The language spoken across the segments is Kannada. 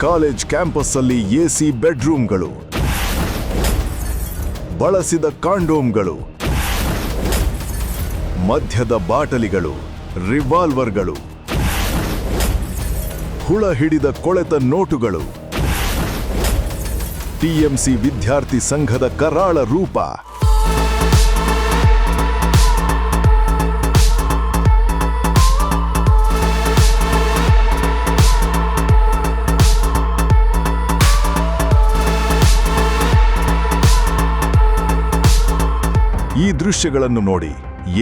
ಕಾಲೇಜ್ ಕ್ಯಾಂಪಸ್ ಅಲ್ಲಿ ಎಸಿ ಬೆಡ್ರೂಮ್ಗಳು, ಬಳಸಿದ ಕಾಂಡೋಮ್ಗಳು, ಮದ್ಯದ ಬಾಟಲಿಗಳು, ರಿವಾಲ್ವರ್ಗಳು, ಹುಳ ಹಿಡಿದ ಕೊಳೆತ ನೋಟುಗಳು, ಟಿಎಂಸಿ ವಿದ್ಯಾರ್ಥಿ ಸಂಘದ ಕರಾಳ ರೂಪ. ಈ ದೃಶ್ಯಗಳನ್ನು ನೋಡಿ.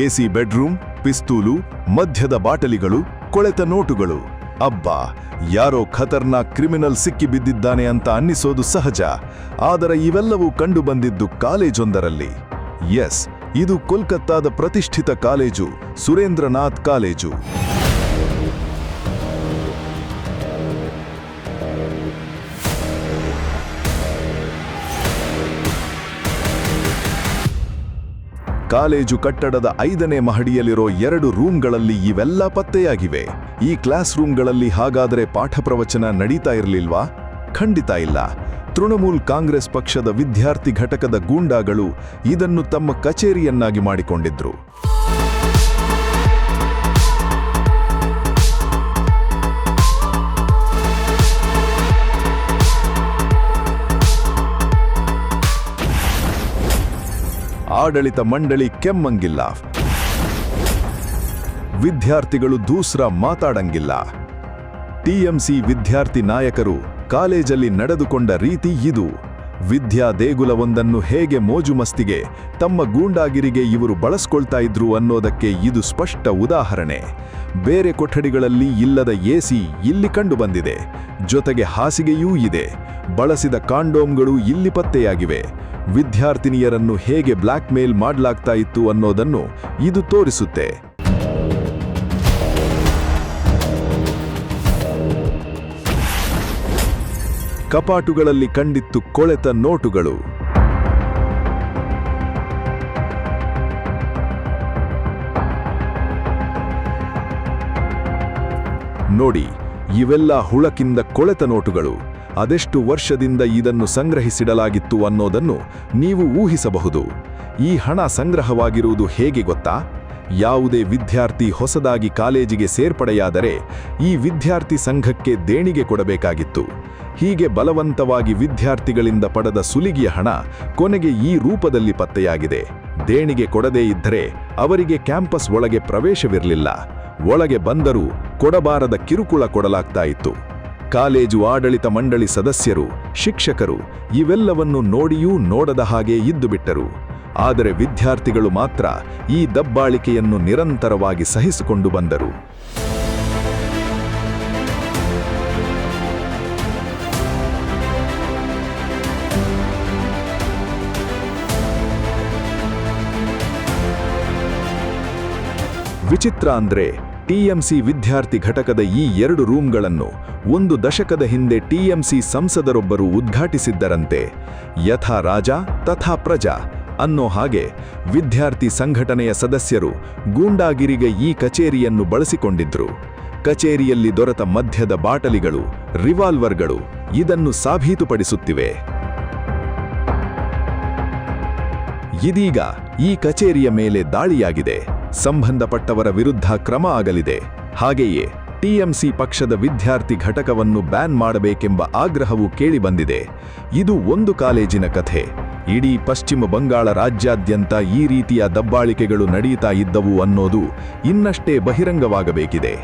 ಎಸಿ ಬೆಡ್ರೂಮ್, ಪಿಸ್ತೂಲು, ಮದ್ಯದ ಬಾಟಲಿಗಳು, ಕೊಳೆತ ನೋಟುಗಳು. ಅಬ್ಬಾ, ಯಾರೋ ಖತರ್ನಾಕ್ ಕ್ರಿಮಿನಲ್ ಸಿಕ್ಕಿ ಬಿದ್ದಿದ್ದಾನೆ ಅಂತ ಅನ್ನಿಸೋದು ಸಹಜ. ಆದರೆ ಇವೆಲ್ಲವೂ ಕಂಡುಬಂದಿದ್ದು ಕಾಲೇಜೊಂದರಲ್ಲಿ. ಎಸ್, ಇದು ಕೋಲ್ಕತ್ತಾದ ಪ್ರತಿಷ್ಠಿತ ಕಾಲೇಜು, ಸುರೇಂದ್ರನಾಥ್ ಕಾಲೇಜು. ಕಾಲೇಜು ಕಟ್ಟಡದ 5ನೇ ಮಹಡಿಯಲ್ಲಿರೋ 2 ರೂಮ್ಗಳಲ್ಲಿ ಇವೆಲ್ಲ ಪತ್ತೆಯಾಗಿವೆ. ಈ ಕ್ಲಾಸ್ ರೂಮ್ಗಳಲ್ಲಿ ಹಾಗಾದರೆ ಪಾಠ ಪ್ರವಚನ ನಡೀತಾ ಇರಲಿಲ್ವಾ? ಖಂಡಿತ ಇಲ್ಲ. ತೃಣಮೂಲ್ ಕಾಂಗ್ರೆಸ್ ಪಕ್ಷದ ವಿದ್ಯಾರ್ಥಿ ಘಟಕದ ಗೂಂಡಾಗಳು ಇದನ್ನು ತಮ್ಮ ಕಚೇರಿಯನ್ನಾಗಿ ಮಾಡಿಕೊಂಡಿದ್ರು. ಆಡಳಿತ ಮಂಡಳಿ ಕೆಮ್ಮಂಗಿಲ್ಲ, ವಿದ್ಯಾರ್ಥಿಗಳು ದೂಸ್ರ ಮಾತಾಡಂಗಿಲ್ಲ. ಟಿಎಂಸಿ ವಿದ್ಯಾರ್ಥಿ ನಾಯಕರು ಕಾಲೇಜಲ್ಲಿ ನಡೆದುಕೊಂಡ ರೀತಿ ಇದು. ವಿದ್ಯಾ ದೇಗುಲವೊಂದನ್ನು ಹೇಗೆ ಮೋಜುಮಸ್ತಿಗೆ, ತಮ್ಮ ಗೂಂಡಾಗಿರಿಗೆ ಇವರು ಬಳಸ್ಕೊಳ್ತಾ ಇದ್ರು ಅನ್ನೋದಕ್ಕೆ ಇದು ಸ್ಪಷ್ಟ ಉದಾಹರಣೆ. ಬೇರೆ ಕೊಠಡಿಗಳಲ್ಲಿ ಇಲ್ಲದ ಎಸಿ ಇಲ್ಲಿ ಕಂಡುಬಂದಿದೆ. ಜೊತೆಗೆ ಹಾಸಿಗೆಯೂ ಇದೆ. ಬಳಸಿದ ಕಾಂಡೋಮ್ಗಳು ಇಲ್ಲಿ ಪತ್ತೆಯಾಗಿವೆ. ವಿದ್ಯಾರ್ಥಿನಿಯರನ್ನು ಹೇಗೆ ಬ್ಲ್ಯಾಕ್ ಮೇಲ್ ಮಾಡಲಾಗ್ತಾ ಇತ್ತು ಅನ್ನೋದನ್ನು ಇದು ತೋರಿಸುತ್ತೆ. ಕಪಾಟುಗಳಲ್ಲಿ ಕಂಡಿತ್ತು ಕೊಳೆತ ನೋಟುಗಳು. ನೋಡಿ, ಇವೆಲ್ಲ ಹುಳಕ್ಕಿಂದ ಕೊಳೆತ ನೋಟುಗಳು. ಅದೆಷ್ಟು ವರ್ಷದಿಂದ ಇದನ್ನು ಸಂಗ್ರಹಿಸಿಡಲಾಗಿತ್ತು ಅನ್ನೋದನ್ನು ನೀವು ಊಹಿಸಬಹುದು. ಈ ಹಣ ಸಂಗ್ರಹವಾಗಿರುವುದು ಹೇಗೆ ಗೊತ್ತಾ? ಯಾವುದೇ ವಿದ್ಯಾರ್ಥಿ ಹೊಸದಾಗಿ ಕಾಲೇಜಿಗೆ ಸೇರ್ಪಡೆಯಾದರೆ ಈ ವಿದ್ಯಾರ್ಥಿ ಸಂಘಕ್ಕೆ ದೇಣಿಗೆ ಕೊಡಬೇಕಾಗಿತ್ತು. ಹೀಗೆ ಬಲವಂತವಾಗಿ ವಿದ್ಯಾರ್ಥಿಗಳಿಂದ ಪಡೆದ ಸುಲಿಗೆಯ ಹಣ ಕೊನೆಗೆ ಈ ರೂಪದಲ್ಲಿ ಪತ್ತೆಯಾಗಿದೆ. ದೇಣಿಗೆ ಕೊಡದೇ ಇದ್ದರೆ ಅವರಿಗೆ ಕ್ಯಾಂಪಸ್ ಒಳಗೆ ಪ್ರವೇಶವಿರಲಿಲ್ಲ. ಒಳಗೆ ಬಂದರೂ ಕೊಡಬಾರದ ಕಿರುಕುಳ ಕೊಡಲಾಗ್ತಾ ಇತ್ತು. ಕಾಲೇಜು ಆಡಳಿತ ಮಂಡಳಿ ಸದಸ್ಯರು, ಶಿಕ್ಷಕರು ಇವೆಲ್ಲವನ್ನು ನೋಡಿಯೂ ನೋಡದ ಹಾಗೆ ಇದ್ದುಬಿಟ್ಟರು. ಆದರೆ ವಿದ್ಯಾರ್ಥಿಗಳು ಮಾತ್ರ ಈ ದಬ್ಬಾಳಿಕೆಯನ್ನು ನಿರಂತರವಾಗಿ ಸಹಿಸಿಕೊಂಡು ಬಂದರು. ವಿಚಿತ್ರ ಅಂದ್ರೆ, ಟಿಎಂಸಿ ವಿದ್ಯಾರ್ಥಿ ಘಟಕದ ಈ 2 ರೂಮ್ಗಳನ್ನು 1 ದಶಕದ ಹಿಂದೆ ಟಿಎಂಸಿ ಸಂಸದರೊಬ್ಬರು ಉದ್ಘಾಟಿಸಿದ್ದರಂತೆ. ಯಥಾ ರಾಜ ತಥಾ ಪ್ರಜಾ ಅನ್ನೋ ಹಾಗೆ ವಿದ್ಯಾರ್ಥಿ ಸಂಘಟನೆಯ ಸದಸ್ಯರು ಗೂಂಡಾಗಿರಿಗೆ ಈ ಕಚೇರಿಯನ್ನು ಬಳಸಿಕೊಂಡಿದ್ರು. ಕಚೇರಿಯಲ್ಲಿ ದೊರೆತ ಮದ್ಯದ ಬಾಟಲಿಗಳು, ರಿವಾಲ್ವರ್ಗಳು ಇದನ್ನು ಸಾಬೀತುಪಡಿಸುತ್ತಿವೆ. ಇದೀಗ ಈ ಕಚೇರಿಯ ಮೇಲೆ ದಾಳಿಯಾಗಿದೆ. ಸಂಬಂಧಪಟ್ಟವರ ವಿರುದ್ಧ ಕ್ರಮ ಆಗಲಿದೆ. ಹಾಗೆಯೇ ಟಿಎಂಸಿ ಪಕ್ಷದ ವಿದ್ಯಾರ್ಥಿ ಘಟಕವನ್ನು ಬ್ಯಾನ್ ಮಾಡಬೇಕೆಂಬ ಆಗ್ರಹವು ಕೇಳಿಬಂದಿದೆ. ಇದು ಒಂದು ಕಾಲೇಜಿನ ಕಥೆ. ಇಡೀ ಪಶ್ಚಿಮ ಬಂಗಾಳ ರಾಜ್ಯಾದ್ಯಂತ ಈ ರೀತಿಯ ದಬ್ಬಾಳಿಕೆಗಳು ನಡೆಯುತ್ತಾ ಇದ್ದವು ಅನ್ನೋದು ಇನ್ನಷ್ಟೇ ಬಹಿರಂಗವಾಗಬೇಕಿದೆ.